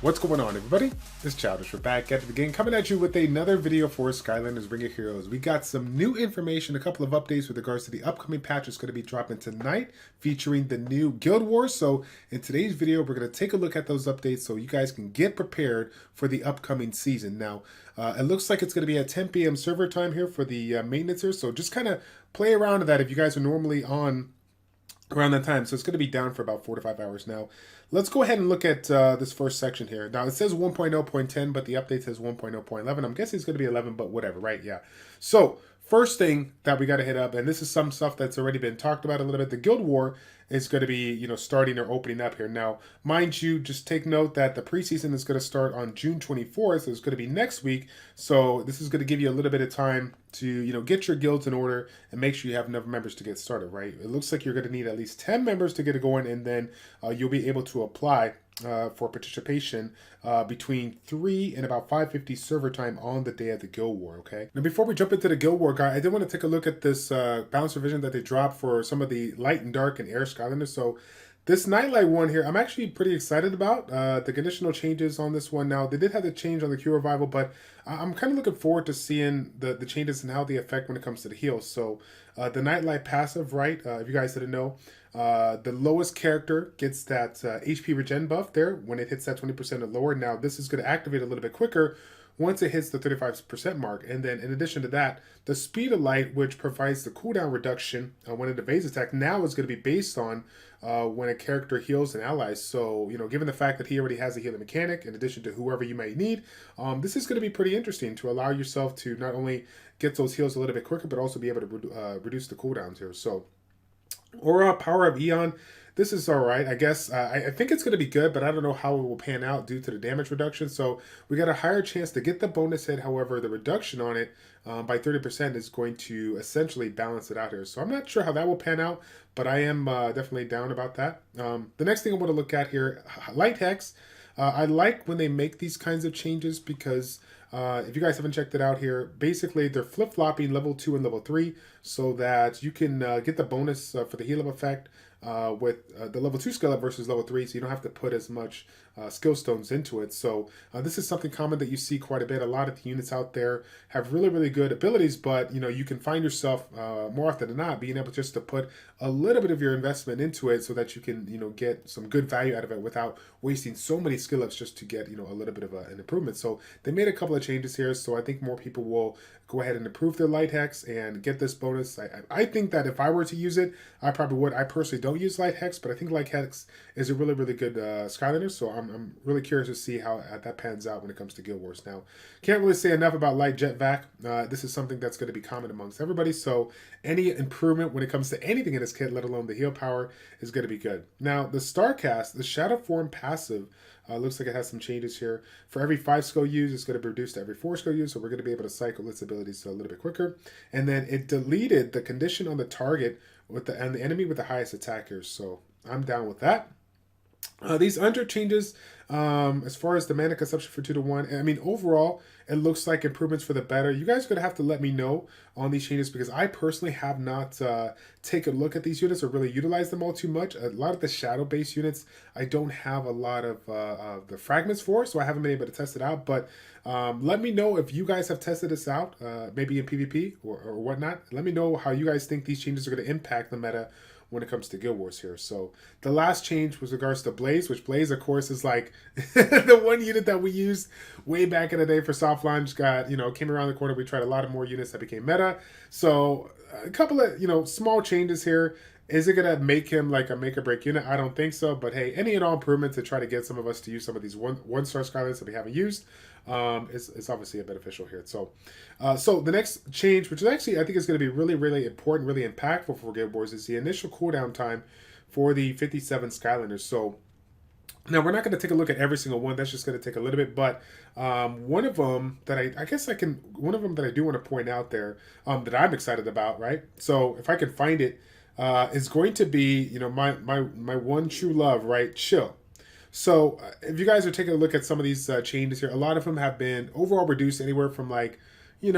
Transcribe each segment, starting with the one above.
What's going on, everybody? It's Childish. We're back at it again, coming at you with another video for Skylanders Ring of Heroes. We got some new information, a couple of updates with regards to the upcoming patch that's going to be dropping tonight, featuring the new Guild Wars. So in today's video, we're going to take a look at those updates so you guys can get prepared for the upcoming season. Now, it looks like it's going to be at 10 p.m. server time here for the maintenancers, so just kind of play around with that if you guys are normally on around that time. So it's going to be down for about 4 to 5 hours now. Let's go ahead and look at this first section here. Now it says 1.0.10, but the update says 1.0.11. I'm guessing it's going to be 11, but whatever, right? Yeah. So first thing that we got to hit up, and this is some stuff that's already been talked about a little bit. The Guild War is going to be, starting or opening up here. Now, mind you, just take note that the preseason is going to start on June 24th. So it's going to be next week. So this is going to give you a little bit of time to, get your guilds in order and make sure you have enough members to get started, right? It looks like you're going to need at least 10 members to get it going, and then you'll be able to apply for participation between 3 and about 5:50 server time on the day of the Guild War, okay? Now, before we jump into the Guild War, guy, I did want to take a look at this balance revision that they dropped for some of the light and dark and air Skylanders. So this Nightlight one here, I'm actually pretty excited about the conditional changes on this one. Now, they did have the change on the Q Revival, but I'm kind of looking forward to seeing the changes and how they affect when it comes to the heals. So the Nightlight passive, right, if you guys didn't know, the lowest character gets that HP regen buff there when it hits that 20% or lower. Now, this is going to activate a little bit quicker once it hits the 35% mark. And then in addition to that, the speed of light, which provides the cooldown reduction when it evades attack, now is going to be based on when a character heals an ally. So, given the fact that he already has a healing mechanic, in addition to whoever you might need, this is going to be pretty interesting to allow yourself to not only get those heals a little bit quicker, but also be able to reduce the cooldowns here. So, Aura, Power of Eon, this is all right, I guess. I think it's going to be good, but I don't know how it will pan out due to the damage reduction. So we got a higher chance to get the bonus hit. However, the reduction on it by 30% is going to essentially balance it out here. So I'm not sure how that will pan out, but I am definitely down about that. The next thing I want to look at here, Light Hex. I like when they make these kinds of changes because if you guys haven't checked it out here, basically they're flip-flopping level 2 and level 3 so that you can get the bonus for the heal up effect with the level 2 skill up versus level 3, so you don't have to put as much skill stones into it. So this is something common that you see quite a bit. A lot of the units out there have really, really good abilities, but you can find yourself more often than not being able just to put a little bit of your investment into it so that you can get some good value out of it without wasting so many skill ups just to get a little bit of an improvement. So they made a couple of changes here, so I think more people will go ahead and improve their Light Hex and get this bonus. I think that if I were to use it, I probably would. I personally don't use Light Hex, but I think Light Hex is a really, really good Skylander, so I'm really curious to see how that pans out when it comes to Guild Wars. Now, can't really say enough about Light Jet Vac. This is something that's going to be common amongst everybody, so any improvement when it comes to anything in this kit, let alone the heal power, is going to be good. Now, the Starcast, the Shadow Form passive, looks like it has some changes here. For every 5 skill use, it's going to be reduced to every 4 skill use, so we're going to be able to cycle its abilities a little bit quicker. And then it deleted the condition on the target and the enemy with the highest attackers, so I'm down with that. These under changes, as far as the mana consumption for 2 to 1, I mean, overall, it looks like improvements for the better. You guys are going to have to let me know on these changes because I personally have not taken a look at these units or really utilized them all too much. A lot of the shadow-based units, I don't have a lot of the fragments for, so I haven't been able to test it out. But let me know if you guys have tested this out, maybe in PvP or whatnot. Let me know how you guys think these changes are going to impact the meta when it comes to Guild Wars here. So the last change was regards to Blaze, which Blaze, of course, is like the one unit that we used way back in the day for soft launch. Came around the corner. We tried a lot of more units that became meta. So a couple of, small changes here. Is it going to make him like a make or break unit? I don't think so. But hey, any and all improvements to try to get some of us to use some of these one-star Skylanders that we haven't used is obviously a beneficial here. So so the next change, which is actually I think is going to be really, really important, really impactful for Guild Wars, is the initial cooldown time for the 57 Skylanders. So now we're not going to take a look at every single one. That's just going to take a little bit. But one of them that one of them that I do want to point out there that I'm excited about, right? So if I can find it, is going to be my one true love, right? Chill. So if you guys are taking a look at some of these changes here, a lot of them have been overall reduced anywhere from like 1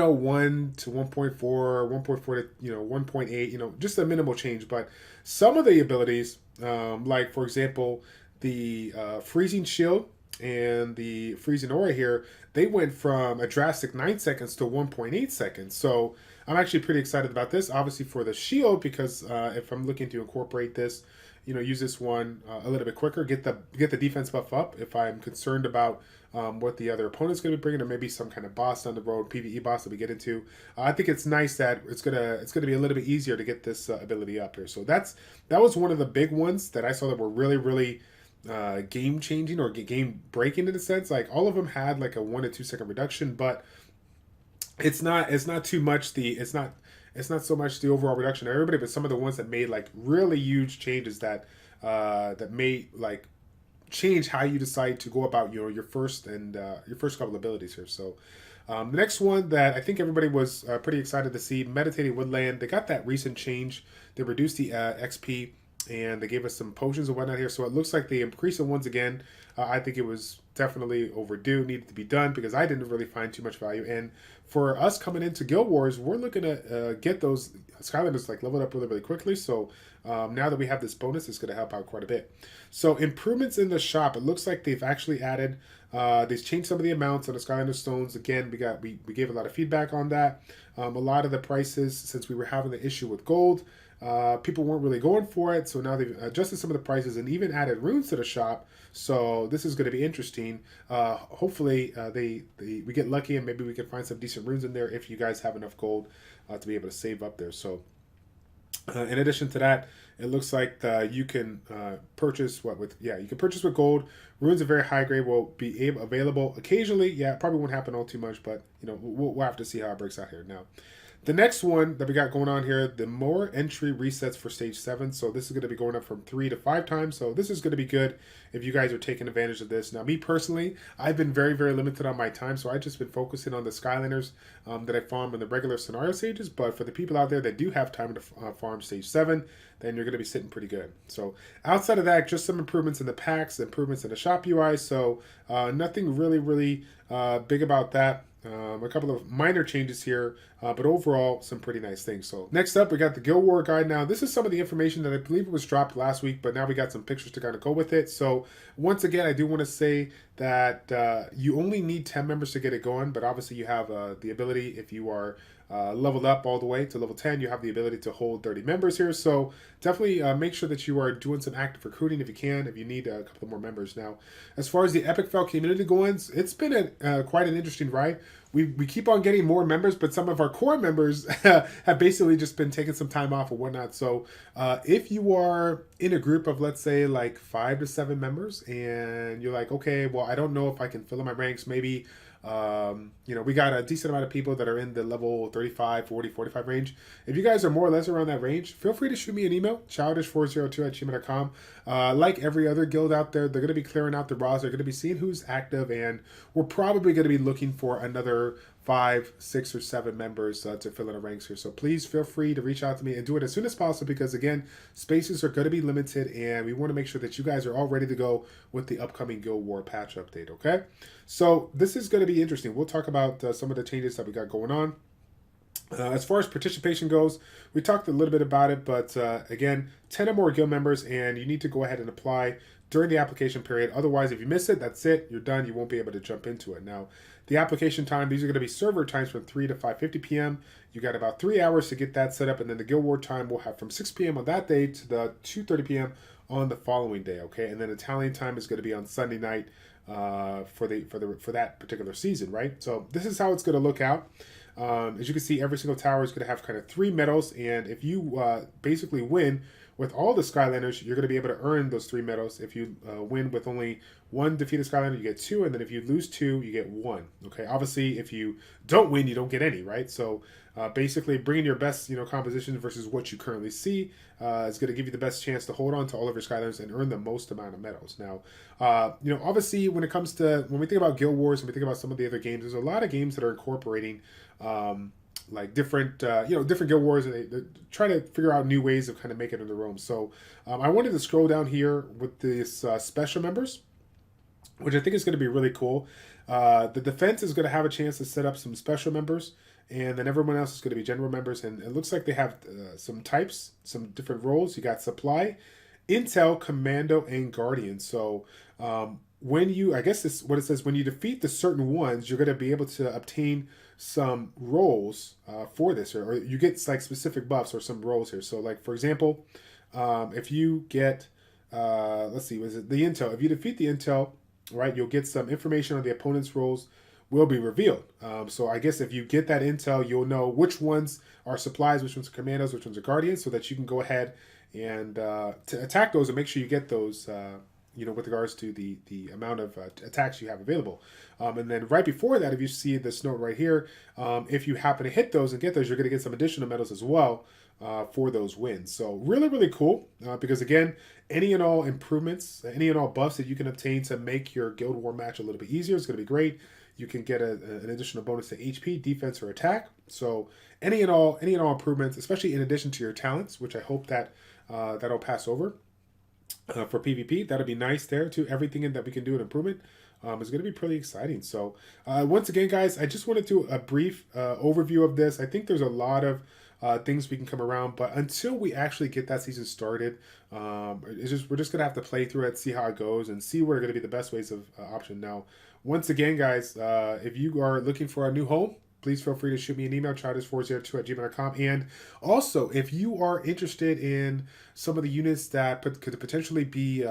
to 1.4, 1.4 to 1.8, just a minimal change. But some of the abilities, like for example the freezing shield, and the Freezing Aura here, they went from a drastic 9 seconds to 1.8 seconds. So I'm actually pretty excited about this. Obviously for the shield, because if I'm looking to incorporate this, use this one a little bit quicker, get the defense buff up. If I'm concerned about what the other opponent's going to be bringing, or maybe some kind of boss down the road, PvE boss that we get into, I think it's nice that it's gonna be a little bit easier to get this ability up here. So that was one of the big ones that I saw that were really game changing or game breaking in a sense. Like all of them had like a 1 to 2 second reduction, but it's not too much. It's not so much the overall reduction of everybody, but some of the ones that made like really huge changes that made like change how you decide to go about your first couple abilities here. So the next one that I think everybody was pretty excited to see, Meditating Woodland. They got that recent change. They reduced the XP, and they gave us some potions and whatnot here. So it looks like they increased it once again. I think it was definitely overdue, needed to be done, because I didn't really find too much value. And for us coming into Guild Wars, we're looking to get those Skylanders like leveled up really quickly. So now that we have this bonus, it's going to help out quite a bit. So improvements in the shop, it looks like they've actually added, they've changed some of the amounts on the Skylander stones. Again, we gave a lot of feedback on that. A lot of the prices, since we were having the issue with gold, people weren't really going for it, so now they've adjusted some of the prices and even added runes to the shop. So this is going to be interesting. Hopefully we get lucky and maybe we can find some decent runes in there if you guys have enough gold to be able to save up there. So in addition to that, it looks like you can purchase you can purchase with gold. Runes of very high grade will be available occasionally. Yeah, it probably won't happen all too much, but we'll have to see how it breaks out here. Now, the next one that we got going on here, the more entry resets for stage 7. So this is going to be going up from 3 to 5 times. So this is going to be good if you guys are taking advantage of this. Now, me personally, I've been very limited on my time. So I've just been focusing on the Skylanders that I farm in the regular scenario stages. But for the people out there that do have time to farm stage 7, then you're going to be sitting pretty good. So outside of that, just some improvements in the packs, improvements in the shop UI. So nothing really big about that. A couple of minor changes here, but overall some pretty nice things. So next up, we got the Guild War guide. Now this is some of the information that I believe was dropped last week, but now we got some pictures to kind of go with it. So once again, I do want to say that you only need 10 members to get it going, but obviously you have the ability, if you are leveled up all the way to level 10, you have the ability to hold 30 members here. So definitely make sure that you are doing some active recruiting if you can, if you need a couple more members. Now, as far as the Epic Fail community goings, it's been quite an interesting ride. We keep on getting more members, but some of our core members have basically just been taking some time off or whatnot. So if you are in a group of, let's say, like 5 to 7 members, and you're like, okay, well, I don't know if I can fill in my ranks, maybe we got a decent amount of people that are in the level 35, 40, 45 range. If you guys are more or less around that range, feel free to shoot me an email, childish402@gmail.com. Like every other guild out there, they're going to be clearing out the roster. They're going to be seeing who's active, and we're probably going to be looking for another 5, 6, or 7 members to fill in the ranks here. So please feel free to reach out to me and do it as soon as possible, because again, spaces are going to be limited, and we want to make sure that you guys are all ready to go with the upcoming Guild War patch update. Okay, so this is going to be interesting. We'll talk about some of the changes that we got going on. As far as participation goes, we talked a little bit about it, but again, 10 or more guild members, and you need to go ahead and apply during the application period. Otherwise, if you miss it, that's it. You're done. You won't be able to jump into it. Now, the application time, these are going to be server times from 3 to 5:50 p.m. You got about 3 hours to get that set up, and then the Guild War time will have from 6 p.m. on that day to the 2:30 p.m. on the following day. Okay, and then Italian time is going to be on Sunday night for that particular season, right? So this is how it's going to look out. As you can see, every single tower is going to have kind of 3 medals, and if you basically win with all the Skylanders, you're going to be able to earn those 3 medals. If you win with only 1 defeated Skylander, you get 2, and then if you lose 2, you get 1. Okay, obviously, if you don't win, you don't get any, right? So basically, bringing your best, composition versus what you currently see is going to give you the best chance to hold on to all of your Skylanders and earn the most amount of medals. Now, obviously, when we think about Guild Wars and we think about some of the other games, there's a lot of games that are incorporating like different Guild Wars, and they try to figure out new ways of kind of making it in their own. So I wanted to scroll down here with this special members, which I think is going to be really cool. The defense is going to have a chance to set up some special members, and then everyone else is going to be general members. And it looks like they have some types, some different roles. You got supply, Intel, Commando, and Guardian. So when you, I guess this what it says, when you defeat the certain ones, you're going to be able to obtain some roles for this, or you get like specific buffs or some roles here. So like, for example, if you get, let's see, was it the Intel? If you defeat the Intel, right, you'll get some information on the opponent's roles will be revealed. So I guess if you get that intel, you'll know which ones are supplies, which ones are commandos, which ones are guardians, so that you can go ahead and to attack those and make sure you get those, with regards to the amount of attacks you have available. And then right before that, if you see this note right here, if you happen to hit those and get those, you're going to get some additional medals as well for those wins. So really, really cool because again, any and all improvements, any and all buffs that you can obtain to make your Guild War match a little bit easier is going to be great. You can get an additional bonus to HP, defense, or attack. So any and all improvements, especially in addition to your talents, which I hope that that'll pass over for PvP. That'll be nice there too. Everything that we can do in improvement is going to be pretty exciting. So once again, guys, I just wanted to do a brief overview of this. I think there's a lot of things we can come around, but until we actually get that season started, we're just gonna have to play through it, see how it goes, and see what are going to be the best ways of option. Now, once again, guys, if you are looking for a new home, please feel free to shoot me an email, childish402@gmail.com. And also, if you are interested in some of the units that could potentially be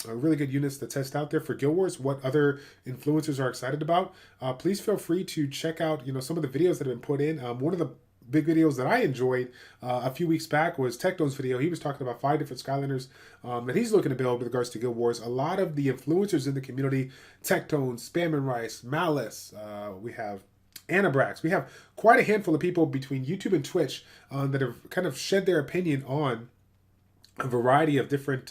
really good units to test out there for Guild Wars, what other influencers are excited about, please feel free to check out some of the videos that have been put in. One of the big videos that I enjoyed a few weeks back was Techdone's video. He was talking about 5 different Skylanders that he's looking to build with regards to Guild Wars. A lot of the influencers in the community, Tectone, Spam and Rice, Malice, we have Anabrax. We have quite a handful of people between YouTube and Twitch that have kind of shed their opinion on a variety of different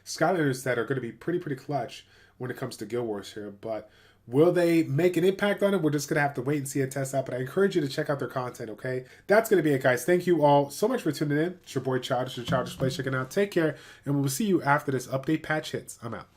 Skylanders that are going to be pretty clutch when it comes to Guild Wars here. But will they make an impact on it? We're just going to have to wait and see it test out. But I encourage you to check out their content, okay? That's going to be it, guys. Thank you all so much for tuning in. It's your boy Childish, the Childish Play checking out. Take care, and we'll see you after this update patch hits. I'm out.